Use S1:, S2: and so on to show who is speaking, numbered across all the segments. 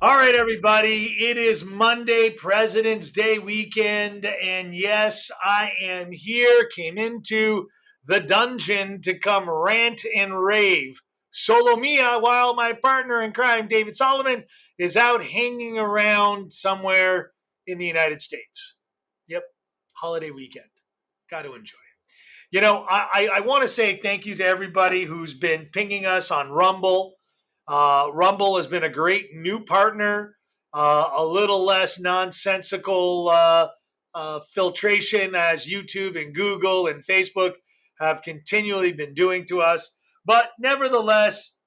S1: All right, everybody. It is Monday, President's Day weekend. And yes, I am here, came into the dungeon to come rant and rave solo mia while my partner in crime, David Solomon, is out hanging around somewhere in the United States. Yep, holiday weekend. Got to enjoy it. I want to say thank you to everybody who's been pinging us on Rumble. Rumble has been a great new partner, a little less nonsensical filtration as YouTube and Google and Facebook have continually been doing to us. But nevertheless,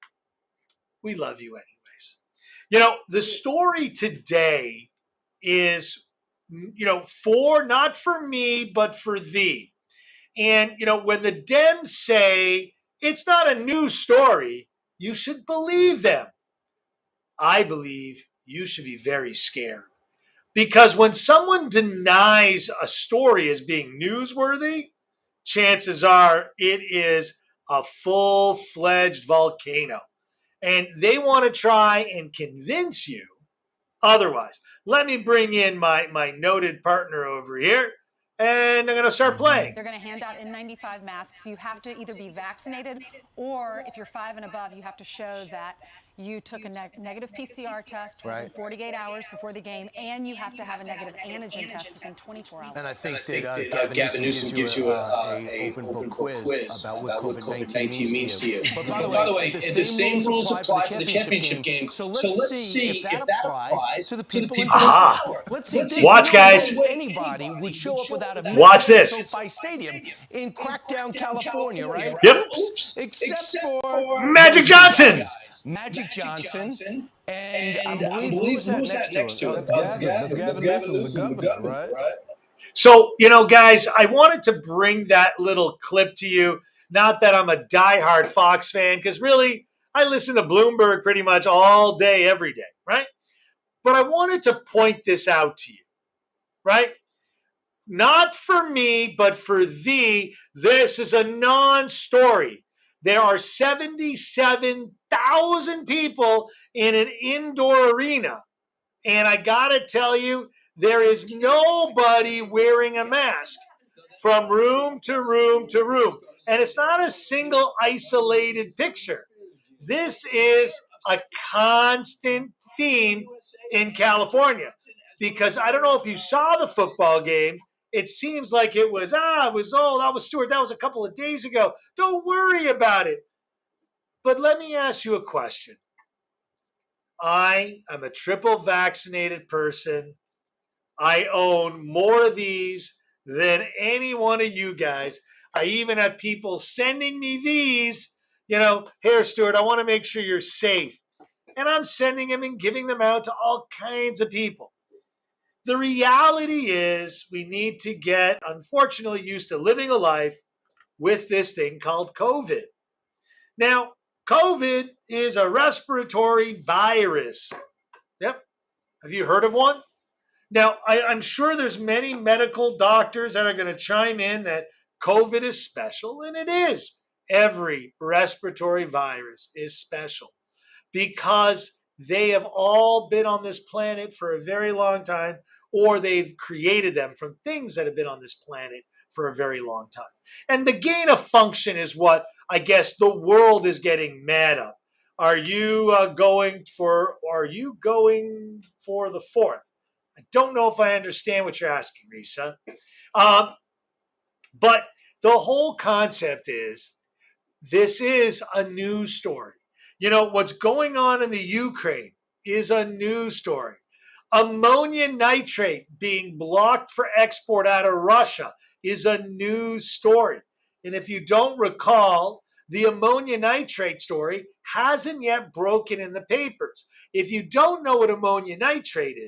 S1: we love you anyways. The story today is, for not for me, but for thee. And, when the Dems say it's not a news story, you should believe them. I believe you should be very scared. Because when someone denies a story as being newsworthy, chances are it is a full fledged volcano. And they want to try and convince you otherwise. Let me bring in my noted partner over here, and I'm going to start playing.
S2: They're going to hand out N95 masks. You have to either be vaccinated or if you're 5 and above, you have to show that you took a negative PCR test within 48 hours before the game, and you have to have a negative antigen test within 24 hours.
S3: And I think that Gavin Newsom gives you a open book quiz about what COVID-19 means to you. But by the way, the same rules apply for the championship game. So let's see if that applies to the people in power.
S1: Let's see. Watch, guys.
S3: Anybody would show up without a mask
S1: Watch this.
S3: at SoFi Stadium in Crackdown, California, right?
S1: Yep.
S3: Except for
S1: Magic Johnson.
S3: Magic Johnson. And I believe who's that next to him?
S4: That's Gavin Newsom, the governor, right?
S1: So, guys, I wanted to bring that little clip to you. Not that I'm a diehard Fox fan, because really, I listen to Bloomberg pretty much all day, every day, right? But I wanted to point this out to you, right? Not for me, but for thee, this is a non-story. There are 77,000 people in an indoor arena. And I got to tell you, there is nobody wearing a mask from room to room to room. And it's not a single isolated picture. This is a constant theme in California. Because I don't know if you saw the football game. It seems like that was Stuart. That was a couple of days ago. Don't worry about it. But let me ask you a question. I am a triple vaccinated person. I own more of these than any one of you guys. I even have people sending me these, here, Stuart, I want to make sure you're safe. And I'm sending them and giving them out to all kinds of people. The reality is we need to get, unfortunately, used to living a life with this thing called COVID. Now, COVID is a respiratory virus. Yep. Have you heard of one? Now, I'm sure there's many medical doctors that are going to chime in that COVID is special, and it is. Every respiratory virus is special because they have all been on this planet for a very long time, or they've created them from things that have been on this planet for a very long time. And the gain of function is what I guess the world is getting mad at. Are you going for the fourth? I don't know if I understand what you're asking, Risa. But the whole concept is this is a news story. What's going on in the Ukraine is a news story. Ammonia nitrate being blocked for export out of Russia is a news story. And if you don't recall, the ammonia nitrate story hasn't yet broken in the papers. If you don't know what ammonia nitrate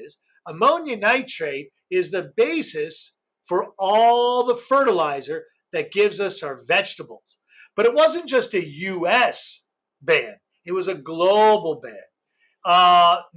S1: is the basis for all the fertilizer that gives us our vegetables. But it wasn't just a U.S. ban. It was a global ban.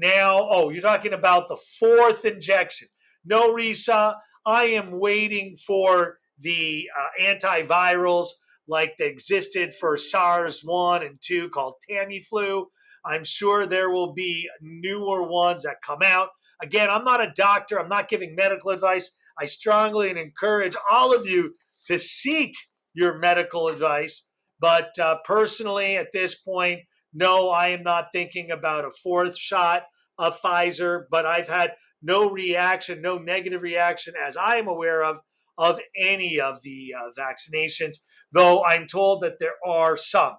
S1: You're talking about the fourth injection. No, Risa, I am waiting for the antivirals like that existed for SARS 1 and 2 called Tamiflu. I'm sure there will be newer ones that come out. Again, I'm not a doctor. I'm not giving medical advice. I strongly encourage all of you to seek your medical advice. But personally, at this point, no, I am not thinking about a fourth shot of Pfizer, but I've had no reaction, no negative reaction, as I am aware of any of the vaccinations, though I'm told that there are some.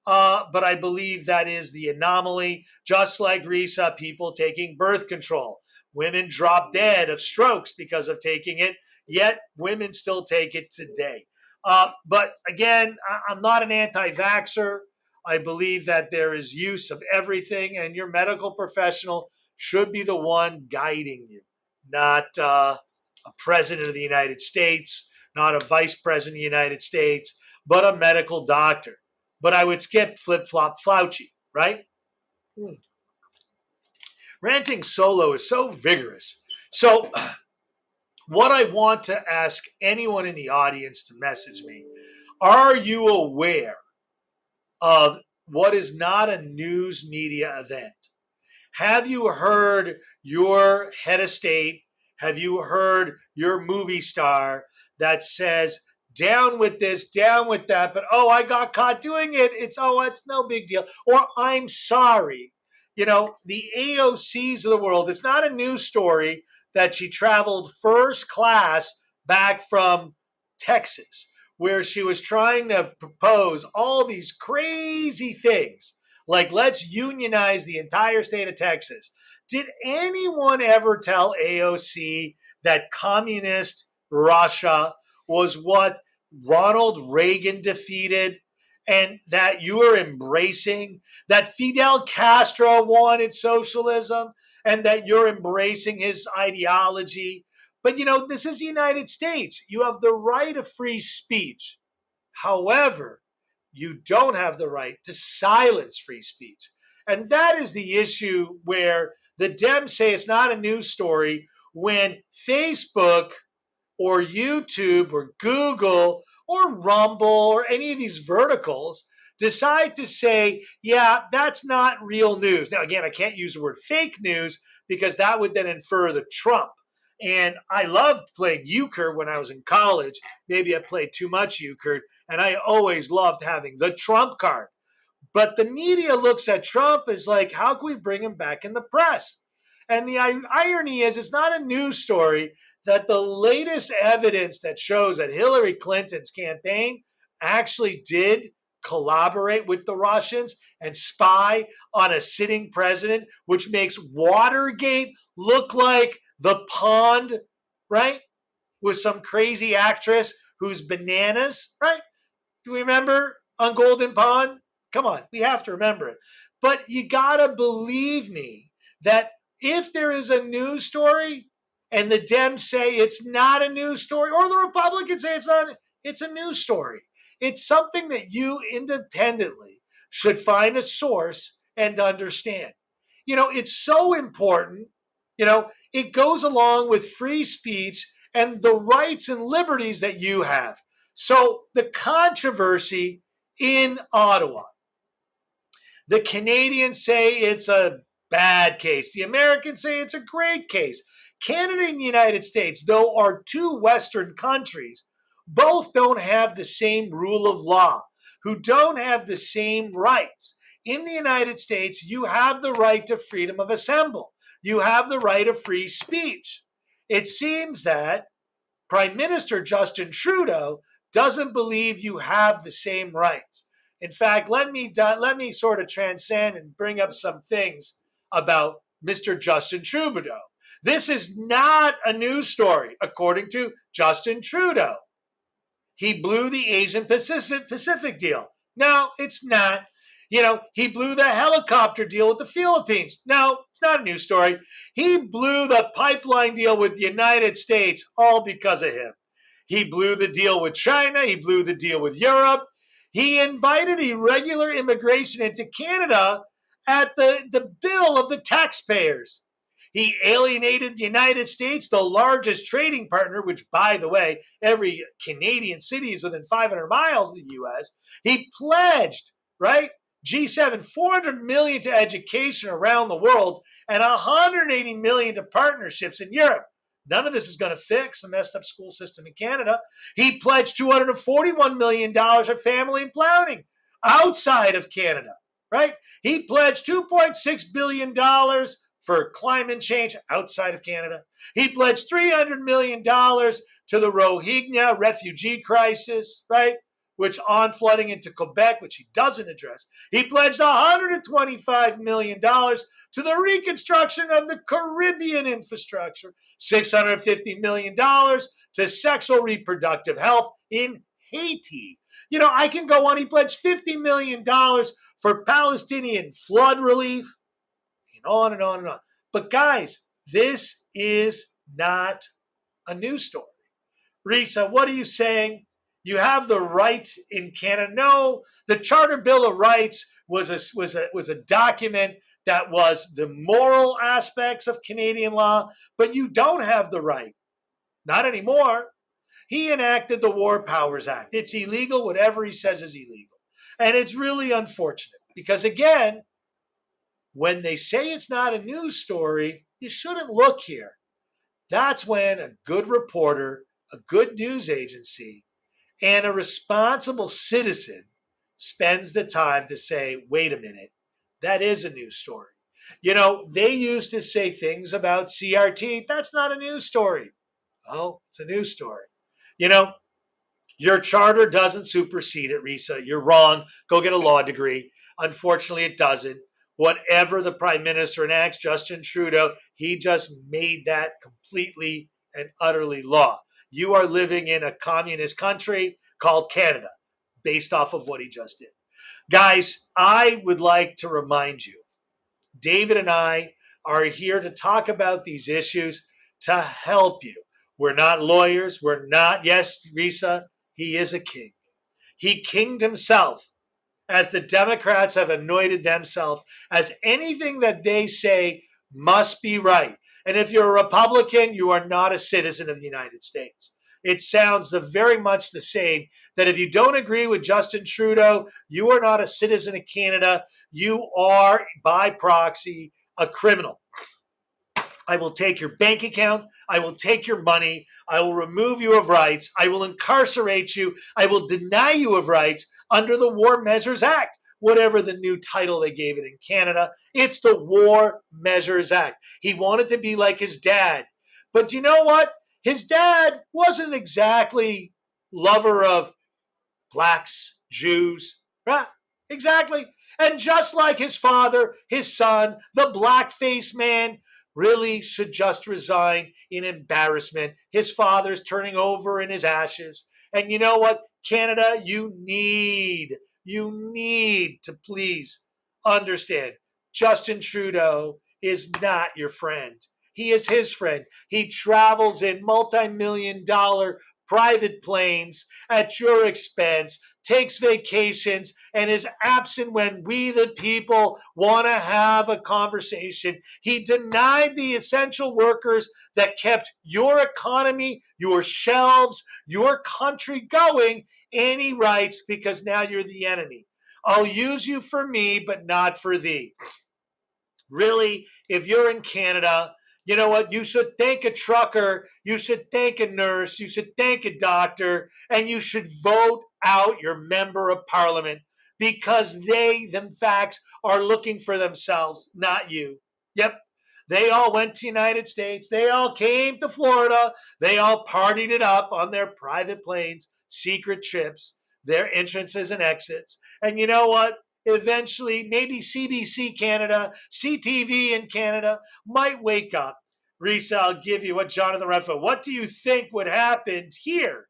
S1: But I believe that is the anomaly, just like Risa, people taking birth control. Women drop dead of strokes because of taking it, yet women still take it today. But again, I'm not an anti-vaxxer. I believe that there is use of everything, and your medical professional should be the one guiding you, not a president of the United States, not a vice president of the United States, but a medical doctor. But I would skip flip-flop Fauci, right? Ranting solo is so vigorous. So what I want to ask anyone in the audience to message me, are you aware of what is not a news media event? Have you heard your head of state? Have you heard your movie star that says, down with this, down with that, but oh, I got caught doing it. It's no big deal. Or I'm sorry. You know, the AOCs of the world, it's not a news story that she traveled first class back from Texas, where she was trying to propose all these crazy things, like let's unionize the entire state of Texas. Did anyone ever tell AOC that communist Russia was what Ronald Reagan defeated, and that you are embracing, that Fidel Castro wanted socialism, and that you're embracing his ideology? But you know, this is the United States. You have the right of free speech. However, you don't have the right to silence free speech. And that is the issue where the Dems say it's not a news story when Facebook or YouTube or Google or Rumble or any of these verticals decide to say, yeah, that's not real news. Now, again, I can't use the word fake news because that would then infer the Trump. And I loved playing euchre when I was in college. Maybe I played too much euchre, and I always loved having the Trump card. But the media looks at Trump as like, how can we bring him back in the press? And the irony is, it's not a news story that the latest evidence that shows that Hillary Clinton's campaign actually did collaborate with the Russians and spy on a sitting president, which makes Watergate look like the pond, right? With some crazy actress who's bananas, right? Do we remember on Golden Pond? Come on, we have to remember it. But you gotta believe me that if there is a news story and the Dems say it's not a news story, or the Republicans say it's a news story. It's something that you independently should find a source and understand. You know, it's so important. You know, it goes along with free speech and the rights and liberties that you have. So the controversy in Ottawa, the Canadians say it's a bad case. The Americans say it's a great case. Canada and the United States, though, are two Western countries, both don't have the same rule of law, who don't have the same rights. In the United States, you have the right to freedom of assembly. You have the right of free speech. It seems that Prime Minister Justin Trudeau doesn't believe you have the same rights. In fact, let me sort of transcend and bring up some things about Mr. Justin Trudeau. This is not a news story, according to Justin Trudeau. He blew the Asian Pacific deal. No, it's not. You know, he blew the helicopter deal with the Philippines. No, it's not a news story. He blew the pipeline deal with the United States, all because of him. He blew the deal with China. He blew the deal with Europe. He invited irregular immigration into Canada at the bill of the taxpayers. He alienated the United States, the largest trading partner, which, by the way, every Canadian city is within 500 miles of the U.S. He pledged, right, G7, 400 million to education around the world and 180 million to partnerships in Europe. None of this is going to fix the messed up school system in Canada. He pledged $241 million for family planning outside of Canada, right? He pledged $2.6 billion for climate change outside of Canada. He pledged $300 million to the Rohingya refugee crisis, right? Which on flooding into Quebec, which he doesn't address. He pledged $125 million to the reconstruction of the Caribbean infrastructure, $650 million to sexual reproductive health in Haiti. You know, I can go on. He pledged $50 million for Palestinian flood relief, and on and on and on. But guys, this is not a news story. Risa, what are you saying? You have the right in Canada. No, the Charter Bill of Rights was a document that was the moral aspects of Canadian law, but you don't have the right. Not anymore. He enacted the War Powers Act. It's illegal. Whatever he says is illegal. And it's really unfortunate because, again, when they say it's not a news story, you shouldn't look here. That's when a good reporter, a good news agency, and a responsible citizen spends the time to say, wait a minute, that is a news story. You know, they used to say things about CRT. That's not a news story. Oh, it's a news story. You know, your charter doesn't supersede it, Risa. You're wrong. Go get a law degree. Unfortunately, it doesn't. Whatever the prime minister enacts, Justin Trudeau, he just made that completely and utterly law. You are living in a communist country called Canada, based off of what he just did. Guys, I would like to remind you, David and I are here to talk about these issues to help you. We're not lawyers. We're not, yes, Risa, he is a king. He kinged himself as the Democrats have anointed themselves as anything that they say must be right. And if you're a Republican, you are not a citizen of the United States. It sounds very much the same that if you don't agree with Justin Trudeau, you are not a citizen of Canada. You are, by proxy, a criminal. I will take your bank account. I will take your money. I will remove you of rights. I will incarcerate you. I will deny you of rights under the War Measures Act, whatever the new title they gave it in Canada. It's the War Measures Act. He wanted to be like his dad. But you know what? His dad wasn't exactly lover of blacks, Jews, right? Exactly. And just like his father, his son, the blackface man, really should just resign in embarrassment. His father's turning over in his ashes. And you know what, Canada, you need to please understand Justin Trudeau is not your friend. He is his friend. He travels in multi-million-dollar private planes at your expense, takes vacations, and is absent when we, the people, want to have a conversation. He denied the essential workers that kept your economy, your shelves, your country going any rights because now you're the enemy. I'll use you for me, but not for thee. Really, if you're in Canada, you know what? You should thank a trucker. You should thank a nurse. You should thank a doctor. And you should vote out your member of parliament because they, in fact, are looking for themselves, not you. Yep. They all went to the United States. They all came to Florida. They all partied it up on their private planes, secret trips, their entrances and exits. And you know what? Eventually, maybe CBC Canada, CTV in Canada might wake up. Risa, I'll give you what Jonathan Redfield. What do you think would happen here?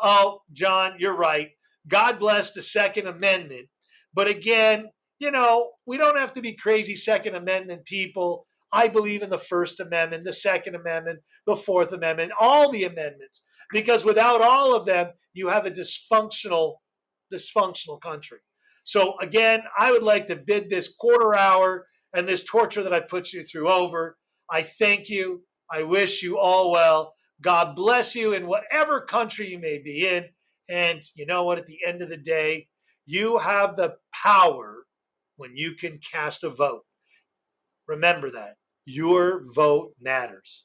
S1: Oh, John, you're right. God bless the Second Amendment. But again, you know, we don't have to be crazy Second Amendment people. I believe in the First Amendment, the Second Amendment, the Fourth Amendment, all the amendments. Because without all of them, you have a dysfunctional country. So again, I would like to bid this quarter hour and this torture that I put you through over. I thank you. I wish you all well. God bless you in whatever country you may be in. And you know what? At the end of the day, you have the power when you can cast a vote. Remember that. Your vote matters.